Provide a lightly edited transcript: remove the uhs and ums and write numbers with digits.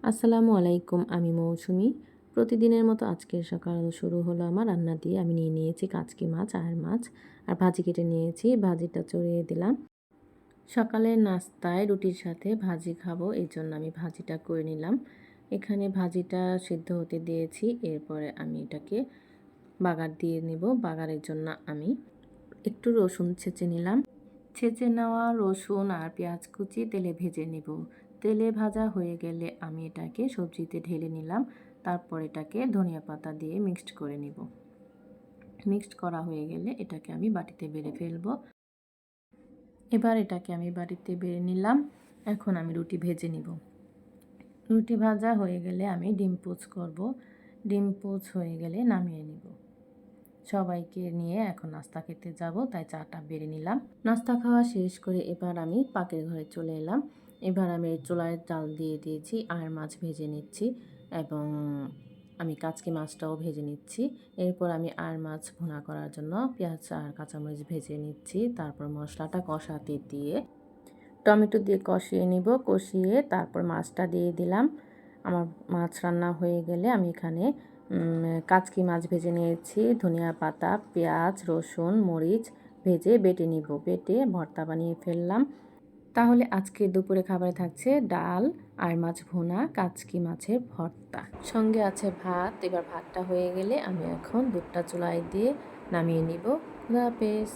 আসসালামু আলাইকুম, আমি মৌসুমি। প্রতিদিনের মতো আজকের সকাল শুরু হলো আমার রান্না দিয়ে। আমি নিয়ে নিয়েছি কাচকি মাছ, আয়ার মাছ আর ভাজি কেটে নিয়েছি। ভাজিটা চড়িয়ে দিলাম। সকালের নাস্তায় রুটির সাথে ভাজি খাবো, এই জন্য আমি ভাজিটা করে নিলাম। এখানে ভাজিটা সিদ্ধ হতে দিয়েছি। এরপরে আমি এটাকে বাগার দিয়ে নিব। বাগারের জন্য আমি একটু রসুন ছেঁচে নিলাম। ছেঁচে নেওয়া রসুন আর পেঁয়াজ কুচি তেলে ভেজে নেব। তেলে ভাজা হয়ে গেলে আমি এটাকে সবজিতে ঢেলে নিলাম। তারপর এটাকে ধনিয়া পাতা দিয়ে মিক্সড করে নিব। মিক্সড করা হয়ে গেলে এটাকে আমি বাটিতে বেড়ে ফেলবো। এবার এটাকে আমি বাটিতে বেড়ে নিলাম। এখন আমি রুটি ভেজে নিব। রুটি ভাজা হয়ে গেলে আমি ডিম পোচ করব। ডিম পোচ হয়ে গেলে নামিয়ে নিব। সবাইকে নিয়ে এখন নাস্তা খেতে যাব, তাই চাটা বেড়ে নিলাম। নাস্তা খাওয়া শেষ করে এবার আমি পাকের ঘরে চলে এলাম। এবার আমি চুলায় জাল দিয়ে দিয়েছি আর মাছ ভেজে নিচ্ছি এবং আমি কাচকি মাছটাও ভেজে নিচ্ছি। এরপর আমি আর মাছ ভুনা করার জন্য পেঁয়াজ আর কাঁচামরিচ ভেজে নিচ্ছি। তারপর মশলাটা কষাতে দিয়ে টমেটো দিয়ে কষিয়ে নিব। কষিয়ে তারপর মাছটা দিয়ে দিলাম। আমার মাছ রান্না হয়ে গেলে আমি এখানে কাচকি মাছ ভেজে নিয়েছি। ধনিয়া পাতা, পেঁয়াজ, রসুন, মরিচ ভেজে বেটে নিব। বেটে ভর্তা বানিয়ে ফেললাম। তাহলে আজকে দুপুরে খাবারে থাকছে ডাল আর মাছ ভুনা, কাচকি মাছের ভর্তা, সঙ্গে আছে ভাত। এবার ভাতটা হয়ে গেলে আমি এখন দুধটা চুলায় দিয়ে নামিয়ে নিব। খুদা হাফেজ।